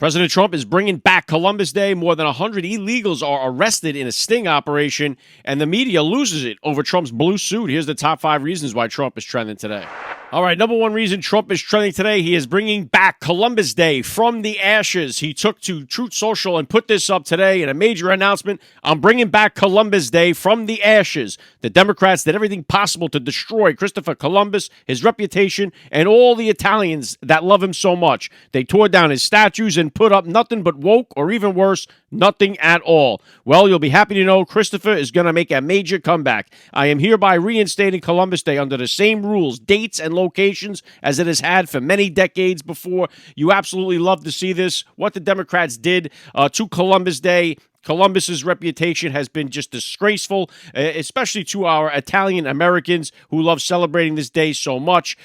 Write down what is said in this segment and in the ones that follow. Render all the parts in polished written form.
President Trump is bringing back Columbus Day. More than 100 illegals are arrested in a sting operation, and the media loses it over Trump's blue suit. Here's the top 5 reasons why Trump is trending today. All right, number 1 reason Trump is trending today, he is bringing back Columbus Day from the ashes. He took to Truth Social and put this up today in a major announcement. I'm bringing back Columbus Day from the ashes. The Democrats did everything possible to destroy Christopher Columbus, his reputation, and all the Italians that love him so much. They tore down his statues and put up nothing but woke, or even worse, nothing at all. Well, you'll be happy to know Christopher is going to make a major comeback. I am hereby reinstating Columbus Day under the same rules, dates, and locations as it has had for many decades before. You absolutely love to see this. What the Democrats did to Columbus Day. Columbus's reputation has been just disgraceful, especially to our Italian Americans who love celebrating this day so much.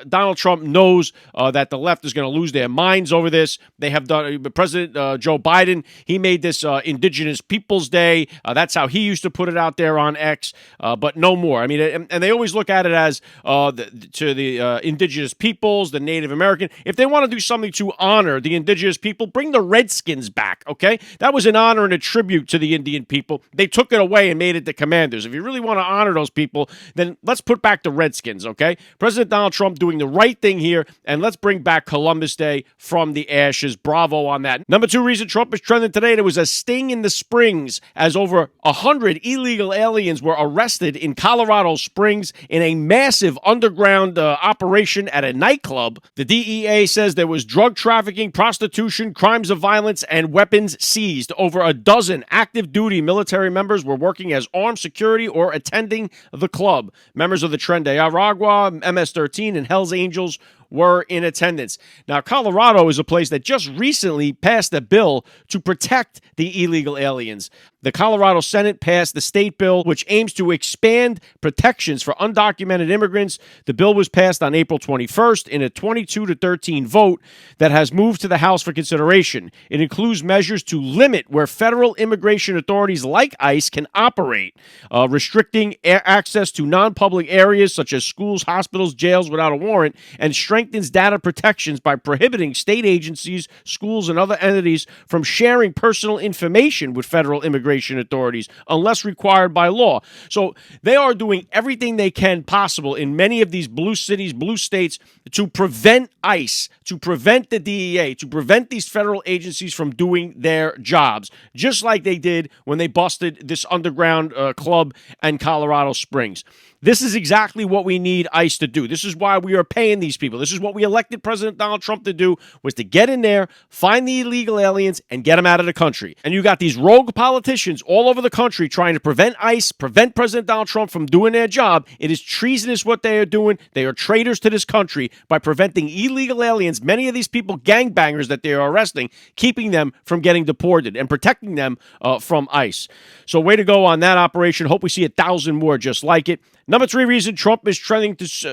Donald Trump knows that the left is going to lose their minds over this. They have done. President Joe Biden, he made this Indigenous Peoples Day. That's how he used to put it out there on X, but no more. I mean, and they always look at it as to the Indigenous peoples, the Native American. If they want to do something to honor the Indigenous people, bring the Redskins back, okay? That was an honor and a tribute to the Indian people. They took it away and made it the Commanders. If you really want to honor those people, then let's put back the Redskins, okay? President Donald Trump doing the right thing here, and let's bring back Columbus Day from the ashes. Bravo on that. Number 2 reason Trump is trending today, there was a sting in the Springs as over 100 illegal aliens were arrested in Colorado Springs in a massive underground operation at a nightclub. The DEA says there was drug trafficking, prostitution, crimes of violence, and weapons seized. Over a dozen active duty military members were working as armed security or attending the club. Members of the Tren de Aragua, MS-13, and Hells Angels were in attendance. Now, Colorado is a place that just recently passed a bill to protect the illegal aliens. The Colorado Senate passed the state bill, which aims to expand protections for undocumented immigrants. The bill was passed on April 21st in a 22-13 vote that has moved to the House for consideration. It includes measures to limit where federal immigration authorities like ICE can operate, restricting access to non-public areas such as schools, hospitals, jails without a warrant, and strengthens data protections by prohibiting state agencies, schools, and other entities from sharing personal information with federal immigration authorities unless required by law. So they are doing everything they can possible in many of these blue cities, blue states, to prevent ICE, to prevent the DEA, to prevent these federal agencies from doing their jobs, just like they did when they busted this underground club in Colorado Springs. This is exactly what we need ICE to do. This is why we are paying these people. This is what we elected President Donald Trump to do, was to get in there, find the illegal aliens, and get them out of the country. And you got these rogue politicians all over the country trying to prevent ICE, prevent President Donald Trump from doing their job. It is treasonous what they are doing. They are traitors to this country by preventing illegal aliens, many of these people gangbangers that they are arresting, keeping them from getting deported and protecting them from ICE. So way to go on that operation. Hope we see 1,000 more just like it. Number 3 reason Trump is trending today,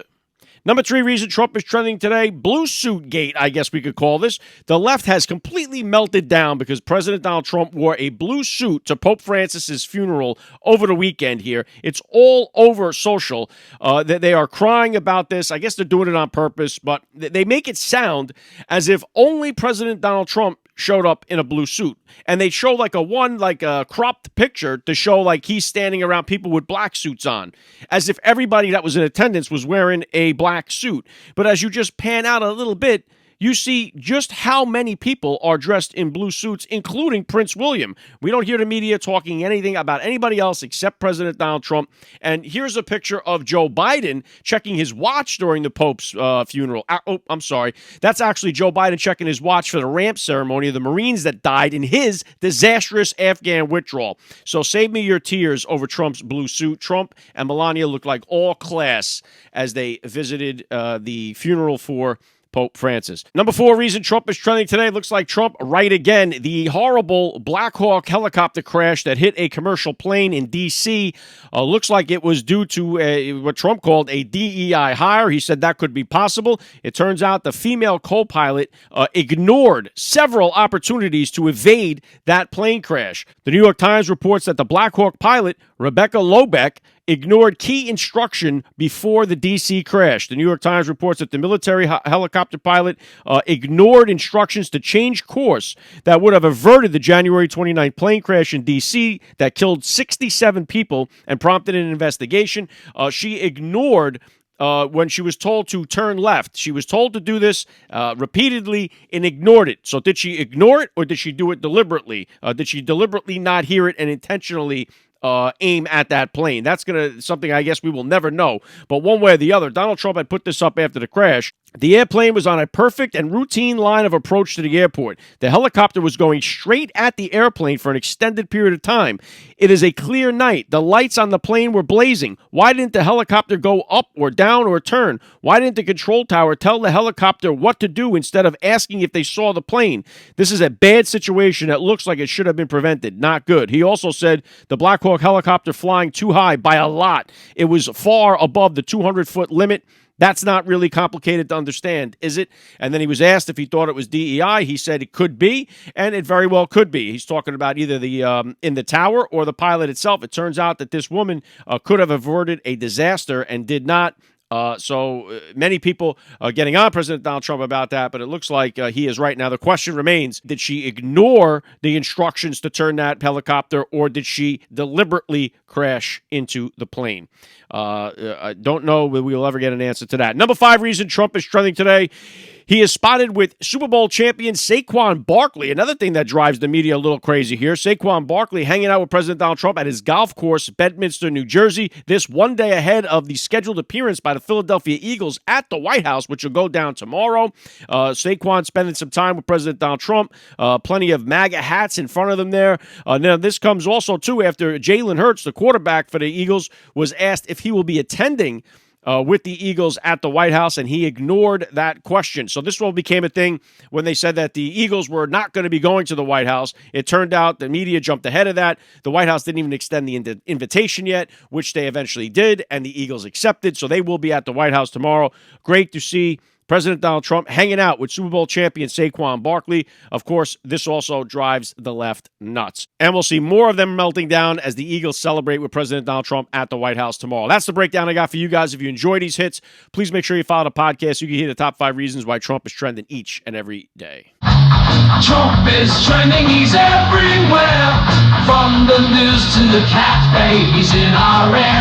blue suit gate, I guess we could call this. The left has completely melted down because President Donald Trump wore a blue suit to Pope Francis's funeral over the weekend here. It's all over social. They are crying about this. I guess they're doing it on purpose, but they make it sound as if only President Donald Trump showed up in a blue suit. And they show like a cropped picture to show like he's standing around people with black suits on, as if everybody that was in attendance was wearing a black suit. But as you just pan out a little bit, you see just how many people are dressed in blue suits, including Prince William. We don't hear the media talking anything about anybody else except President Donald Trump. And here's a picture of Joe Biden checking his watch during the Pope's funeral. I'm sorry. That's actually Joe Biden checking his watch for the ramp ceremony of the Marines that died in his disastrous Afghan withdrawal. So save me your tears over Trump's blue suit. Trump and Melania look like all class as they visited the funeral for Pope Francis. Number 4 reason Trump is trending today, looks like Trump right again. The horrible Blackhawk helicopter crash that hit a commercial plane in D.C. Looks like it was due to what Trump called a DEI hire. He said that could be possible. It turns out the female co-pilot ignored several opportunities to evade that plane crash. The New York Times reports that the Blackhawk pilot, Rebecca Lobeck, ignored key instruction before the D.C. crash. The New York Times reports that the military helicopter pilot ignored instructions to change course that would have averted the January 29th plane crash in D.C. that killed 67 people and prompted an investigation. She ignored when she was told to turn left. She was told to do this repeatedly and ignored it. So did she ignore it, or did she do it deliberately? Did she deliberately not hear it and intentionally aim at that plane? That's something I guess we will never know. But one way or the other, Donald Trump had put this up after the crash. The airplane was on a perfect and routine line of approach to the airport. The helicopter was going straight at the airplane for an extended period of time. It is a clear night. The lights on the plane were blazing. Why didn't the helicopter go up or down or turn? Why didn't the control tower tell the helicopter what to do instead of asking if they saw the plane? This is a bad situation that looks like it should have been prevented. Not good. He also said the Blackhawk helicopter flying too high by a lot. It was far above the 200-foot limit. That's not really complicated to understand, is it? And then he was asked if he thought it was DEI. He said it could be, and it very well could be. He's talking about either the in the tower or the pilot itself. It turns out that this woman could have averted a disaster and did not. So many people are getting on President Donald Trump about that, but it looks like he is right. Now, the question remains, did she ignore the instructions to turn that helicopter, or did she deliberately crash into the plane? I don't know if we will ever get an answer to that. Number 5 reason Trump is trending today. He is spotted with Super Bowl champion Saquon Barkley. Another thing that drives the media a little crazy here. Saquon Barkley hanging out with President Donald Trump at his golf course, Bedminster, New Jersey. This one day ahead of the scheduled appearance by the Philadelphia Eagles at the White House, which will go down tomorrow. Saquon spending some time with President Donald Trump. Plenty of MAGA hats in front of them there. Now, this comes also, too, after Jalen Hurts, the quarterback for the Eagles, was asked if he will be attending with the Eagles at the White House, and he ignored that question. So this all became a thing when they said that the Eagles were not going to be going to the White House. It turned out the media jumped ahead of that. The White House didn't even extend the invitation yet, which they eventually did, and the Eagles accepted. So they will be at the White House tomorrow. Great to see President Donald Trump hanging out with Super Bowl champion Saquon Barkley. Of course, this also drives the left nuts. And we'll see more of them melting down as the Eagles celebrate with President Donald Trump at the White House tomorrow. That's the breakdown I got for you guys. If you enjoy these hits, please make sure you follow the podcast so you can hear the top 5 reasons why Trump is trending each and every day. Trump is trending, he's everywhere. From the news to the cat babies in our air.